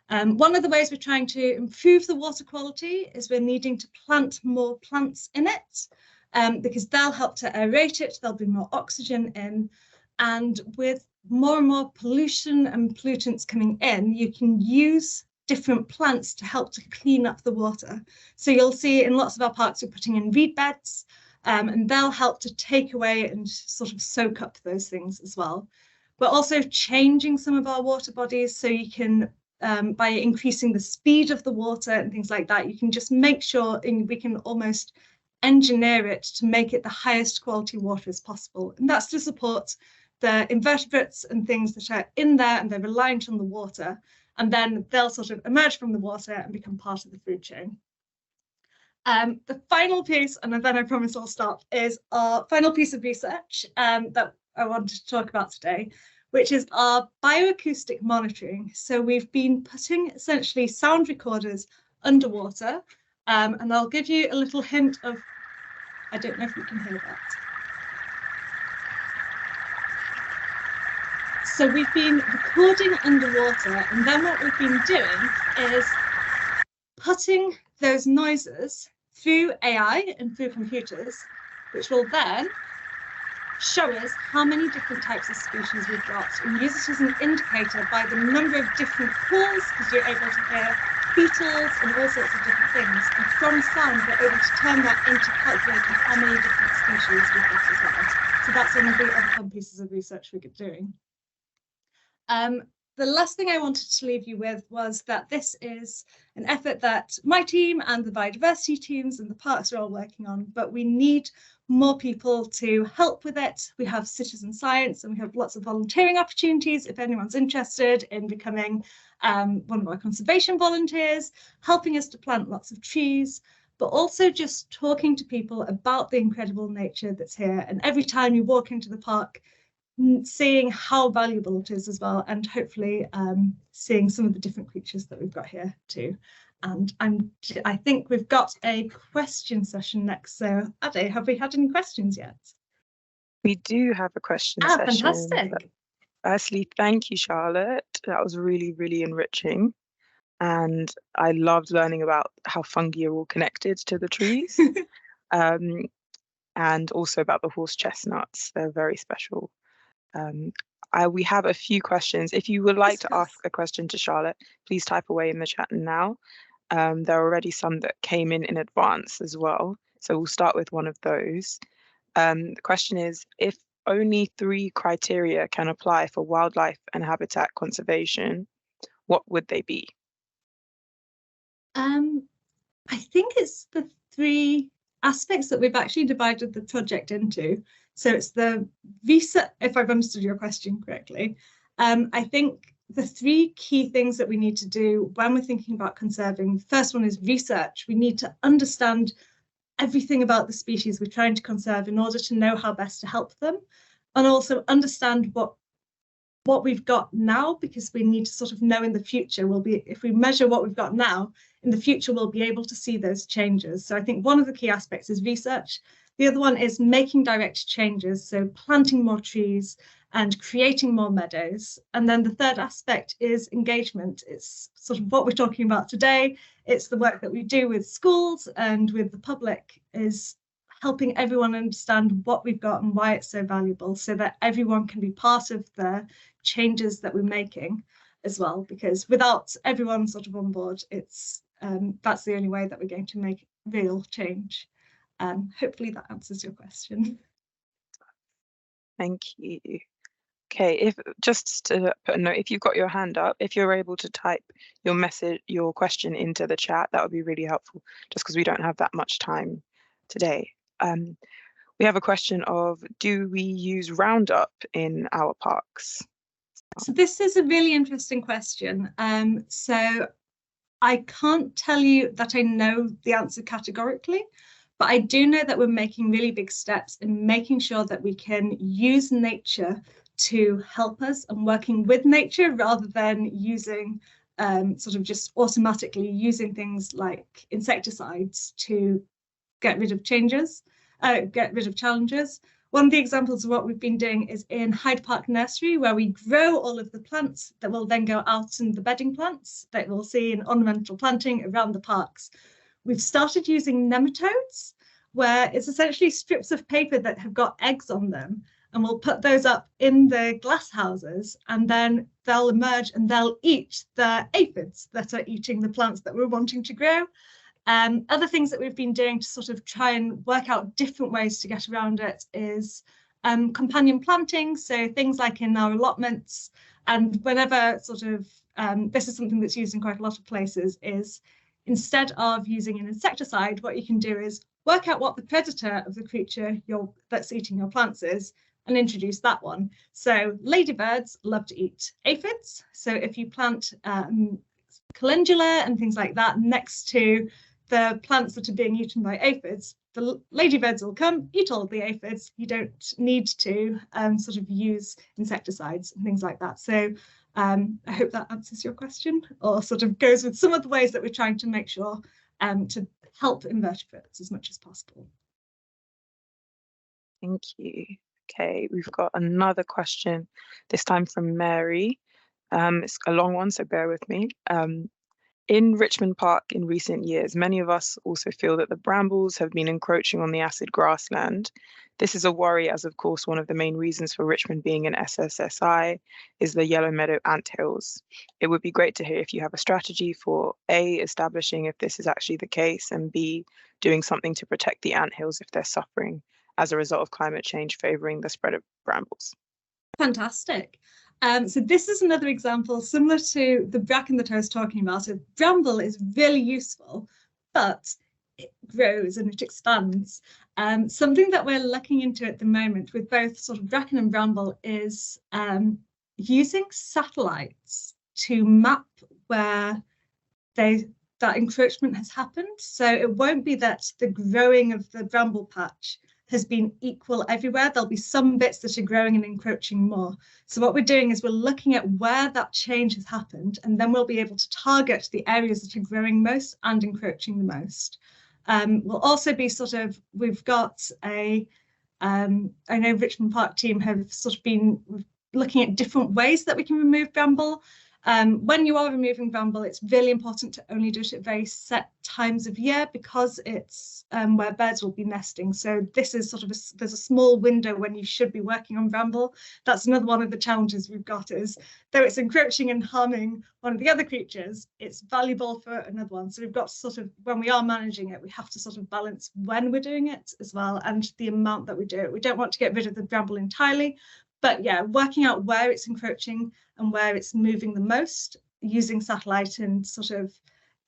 S2: One of the ways we're trying to improve the water quality is we're needing to plant more plants in it because they'll help to aerate it, there'll be more oxygen in, and with more and more pollution and pollutants coming in, you can use different plants to help to clean up the water. So you'll see in lots of our parks we're putting in reed beds and they'll help to take away and sort of soak up those things as well. We're also changing some of our water bodies so you can by increasing the speed of the water and things like that, you can just make sure we can almost engineer it to make it the highest quality water as possible. And that's to support the invertebrates and things that are in there and they're reliant on the water. And then they'll sort of emerge from the water and become part of the food chain. The final piece, and then I promise I'll stop, is our final piece of research that I wanted to talk about today, which is our bioacoustic monitoring. So we've been putting essentially sound recorders underwater, and I'll give you a little hint of, I don't know if you can hear that. So we've been recording underwater, and then what we've been doing is putting those noises through AI and through computers, which will then show us how many different types of species we've got and use it as an indicator by the number of different calls, because you're able to hear beetles and all sorts of different things. And from sound, we're able to turn that into calculating how many different species we've got as well. So that's one of the other fun pieces of research we're doing. The last thing I wanted to leave you with was that this is an effort that my team and the biodiversity teams and the parks are all working on, but we need more people to help with it. We have citizen science and we have lots of volunteering opportunities if anyone's interested in becoming one of our conservation volunteers, helping us to plant lots of trees, but also just talking to people about the incredible nature that's here. And every time you walk into the park, seeing how valuable it is as well, and hopefully seeing some of the different creatures that we've got here too. And I think we've got a question session next. So Ade, have we had any questions yet?
S1: We do have a question session.
S2: Fantastic.
S1: Firstly, thank you, Charlotte. That was really, really enriching. and I loved learning about how fungi are all connected to the trees, um, and also about the horse chestnuts. They're very special. Um, we have a few questions. If you would like to ask a question to Charlotte, please type away in the chat now. There are already some that came in advance as well. So we'll start with one of those. The question is, if only 3 criteria can apply for wildlife and habitat conservation, what would they be?
S2: I think it's the 3 aspects that we've actually divided the project into. So it's the research, if I've understood your question correctly. I think the 3 key things that we need to do when we're thinking about conserving, the first one is research. We need to understand everything about the species we're trying to conserve in order to know how best to help them, and also understand what we've got now, because we need to sort of know in the future, if we measure what we've got now, in the future we'll be able to see those changes. So I think one of the key aspects is research. The other one is making direct changes, so planting more trees and creating more meadows. And then the third aspect is engagement. It's sort of what we're talking about today. It's the work that we do with schools and with the public, is helping everyone understand what we've got and why it's so valuable, so that everyone can be part of the changes that we're making as well. Because without everyone sort of on board, that's the only way that we're going to make real change. Hopefully that answers your question.
S1: Thank you. Okay, if just to put a note, if you've got your hand up, if you're able to type your question into the chat, that would be really helpful, just because we don't have that much time today. We have a question of, do we use Roundup in our parks?
S2: So this is a really interesting question. So I can't tell you that I know the answer categorically, but I do know that we're making really big steps in making sure that we can use nature to help us, and working with nature rather than using sort of just automatically using things like insecticides to get rid of challenges. One of the examples of what we've been doing is in Hyde Park Nursery, where we grow all of the plants that will then go out in the bedding plants that we'll see in ornamental planting around the parks. We've started using nematodes, where it's essentially strips of paper that have got eggs on them, and we'll put those up in the glass houses, and then they'll emerge and they'll eat the aphids that are eating the plants that we're wanting to grow. Other things that we've been doing to sort of try and work out different ways to get around it is companion planting. So things like in our allotments, and whenever sort of, this is something that's used in quite a lot of places, is instead of using an insecticide, what you can do is work out what the predator of the creature that's eating your plants is, and introduce that one. So ladybirds love to eat aphids. So if you plant calendula and things like that next to the plants that are being eaten by aphids, the ladybirds will come, eat all of the aphids. You don't need to sort of use insecticides and things like that. So I hope that answers your question, or sort of goes with some of the ways that we're trying to make sure to help invertebrates as much as possible.
S1: Thank you. Okay, we've got another question, this time from Mary. It's a long one, so bear with me. In Richmond Park in recent years, many of us also feel that the brambles have been encroaching on the acid grassland. This is a worry, as of course one of the main reasons for Richmond being an SSSI is the yellow meadow anthills. It would be great to hear if you have a strategy for A, establishing if this is actually the case, and B, doing something to protect the anthills if they're suffering as a result of climate change favouring the spread of brambles.
S2: Fantastic. So this is another example similar to the bracken that I was talking about. A bramble is really useful, but it grows and it expands. Something that we're looking into at the moment with both sort of bracken and bramble is using satellites to map where that encroachment has happened. So it won't be that the growing of the bramble patch has been equal everywhere. There'll be some bits that are growing and encroaching more. So what we're doing is we're looking at where that change has happened, and then we'll be able to target the areas that are growing most and encroaching the most. We'll also be we've got I know Richmond Park team have sort of been looking at different ways that we can remove bramble. When you are removing bramble, it's really important to only do it at very set times of year because it's where birds will be nesting. So this is sort of there's a small window when you should be working on bramble. That's another one of the challenges we've got is, though it's encroaching and harming one of the other creatures, it's valuable for another one. So we've got to sort of, when we are managing it, we have to sort of balance when we're doing it as well and the amount that we do it. We don't want to get rid of the bramble entirely, but yeah, working out where it's encroaching and where it's moving the most using satellite and sort of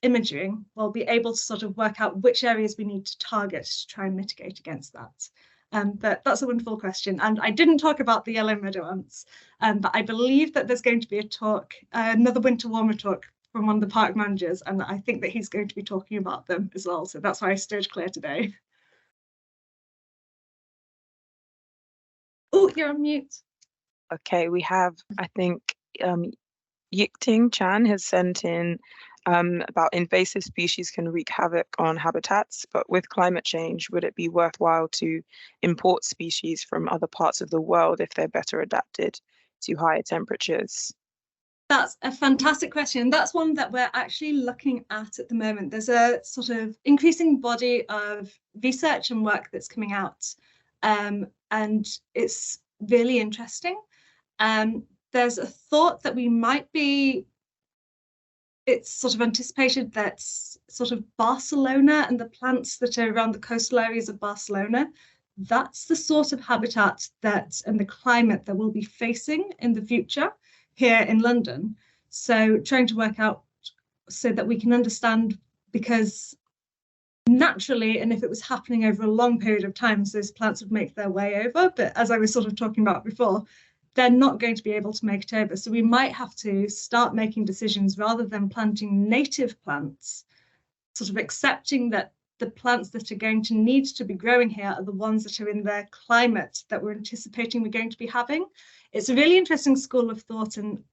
S2: imaging, we'll be able to sort of work out which areas we need to target to try and mitigate against that. But that's a wonderful question. And I didn't talk about the yellow meadow ants, but I believe that there's going to be a talk, another winter warmer talk from one of the park managers, and I think that he's going to be talking about them as well. So that's why I steered clear today. Oh, you're on mute.
S1: Okay, we have, I think, Yikting Chan has sent in about invasive species can wreak havoc on habitats, but with climate change, would it be worthwhile to import species from other parts of the world if they're better adapted to higher temperatures?
S2: That's a fantastic question. That's one that we're actually looking at the moment. There's a sort of increasing body of research and work that's coming out, and it's really interesting. There's a thought that we might be, it's sort of anticipated that sort of Barcelona and the plants that are around the coastal areas of Barcelona, that's the sort of habitat that and the climate that we'll be facing in the future here in London. So trying to work out so that we can understand, because naturally, and if it was happening over a long period of time, so those plants would make their way over. But as I was sort of talking about before, they're not going to be able to make it over. So we might have to start making decisions rather than planting native plants, sort of accepting that the plants that are going to need to be growing here are the ones that are in the climate that we're anticipating we're going to be having. It's a really interesting school of thought, and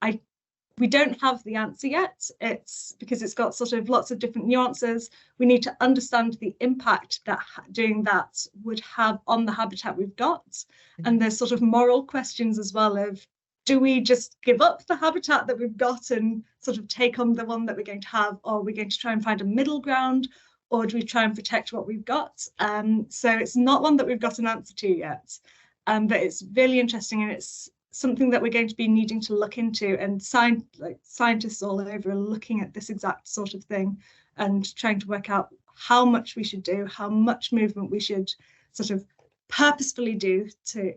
S2: we don't have the answer yet. It's because it's got sort of lots of different nuances. We need to understand the impact that doing that would have on the habitat we've got. And there's sort of moral questions as well of, do we just give up the habitat that we've got and sort of take on the one that we're going to have, or are we going to try and find a middle ground, or do we try and protect what we've got? So it's not one that we've got an answer to yet, but it's really interesting, and it's something that we're going to be needing to look into, and scientists all over are looking at this exact sort of thing and trying to work out how much we should do, how much movement we should sort of purposefully do to,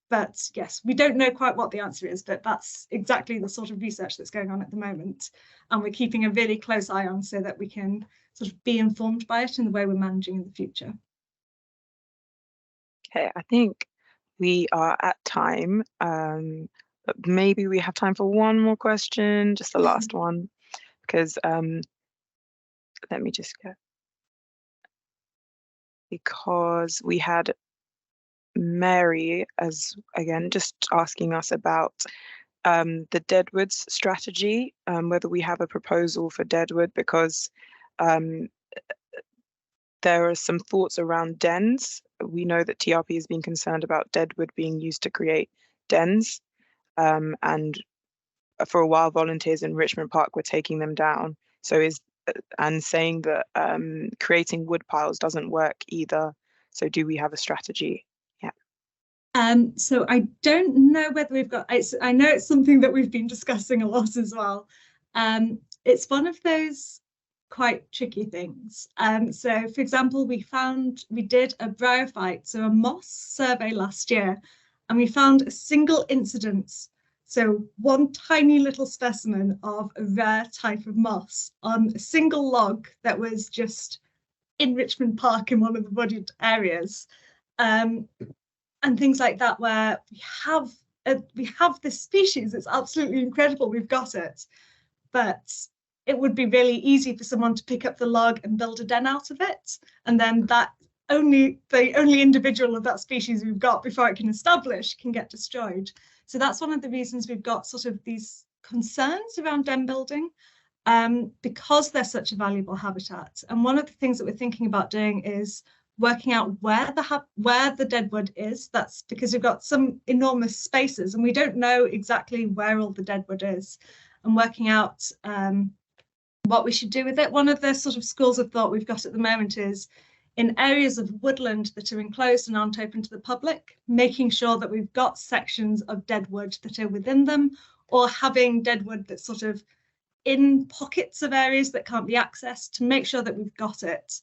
S2: but yes, we don't know quite what the answer is, but that's exactly the sort of research that's going on at the moment. And we're keeping a really close eye on so that we can sort of be informed by it in the way we're managing in the future.
S1: Okay, I think we are at time, but maybe we have time for one more question, just the last one, because let me just go. Because we had Mary as again just asking us about the deadwoods strategy, whether we have a proposal for deadwood, because there are some thoughts around dens. We know that TRP has been concerned about deadwood being used to create dens, and for a while volunteers in Richmond Park were taking them down. So and saying that creating wood piles doesn't work either. So do we have a strategy? Yeah.
S2: So I don't know whether we've got, I know it's something that we've been discussing a lot as well. It's one of those quite tricky things. So for example, we did a bryophyte, so a moss survey last year, and we found a single incidence. So one tiny little specimen of a rare type of moss on a single log that was just in Richmond Park in one of the wooded areas. And things like that, where we have this species. It's absolutely incredible. We've got it, but it would be really easy for someone to pick up the log and build a den out of it, and then the only individual of that species we've got before it can establish can get destroyed. So that's one of the reasons we've got sort of these concerns around den building, because they're such a valuable habitat. And one of the things that we're thinking about doing is working out where the deadwood is. That's because we've got some enormous spaces and we don't know exactly where all the deadwood is. and working out what we should do with it. One of the sort of schools of thought we've got at the moment is in areas of woodland that are enclosed and aren't open to the public, making sure that we've got sections of dead wood that are within them, or having dead wood that's sort of in pockets of areas that can't be accessed, to make sure that we've got it.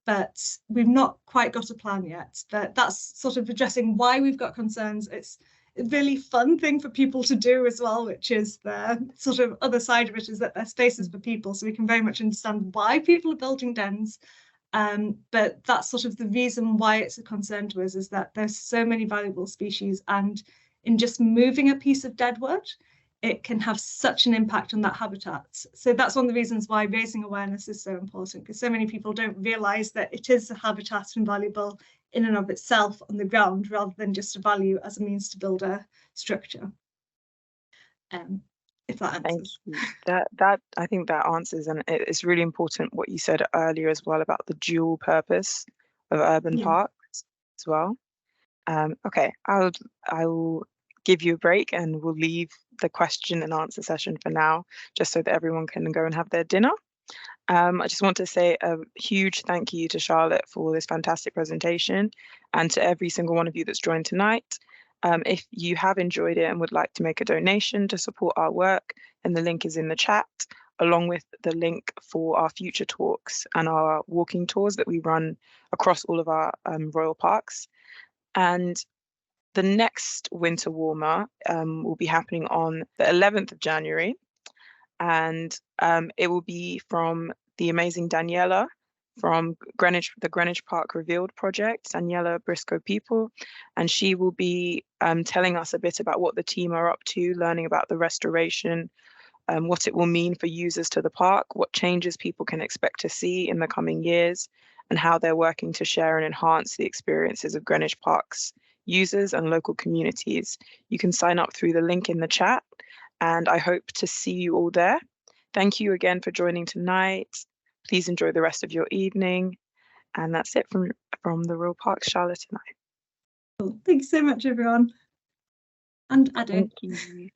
S2: But we've not quite got a plan yet. But that's sort of addressing why we've got concerns. It's a really fun thing for people to do as well, which is the sort of other side of it, is that they're spaces for people, so we can very much understand why people are building dens. But that's sort of the reason why it's a concern to us, is that there's so many valuable species, and in just moving a piece of dead wood, it can have such an impact on that habitat. So that's one of the reasons why raising awareness is so important, because so many people don't realise that it is a habitat and valuable in and of itself on the ground, rather than just a value as a means to build a structure. If that answers.
S1: Thank you. That I think that answers, and it's really important what you said earlier as well about the dual purpose of urban parks as well. Okay, I'll give you a break and we'll leave the question and answer session for now, just so that everyone can go and have their dinner. I just want to say a huge thank you to Charlotte for this fantastic presentation, and to every single one of you that's joined tonight. If you have enjoyed it and would like to make a donation to support our work, then the link is in the chat, along with the link for our future talks and our walking tours that we run across all of our royal parks. And the next winter warmer will be happening on the 11th of January, and it will be from the amazing Daniela from the Greenwich Park Revealed project, Daniela Briscoe People, and she will be telling us a bit about what the team are up to, learning about the restoration, what it will mean for users to the park, what changes people can expect to see in the coming years, and how they're working to share and enhance the experiences of Greenwich Park's users and local communities. You can sign up through the link in the chat, and I hope to see you all there. Thank you again for joining tonight. Please enjoy the rest of your evening. And that's it from the Royal Parks, Charlotte and I.
S2: Thanks so much, everyone. And Ade.
S1: Thank you.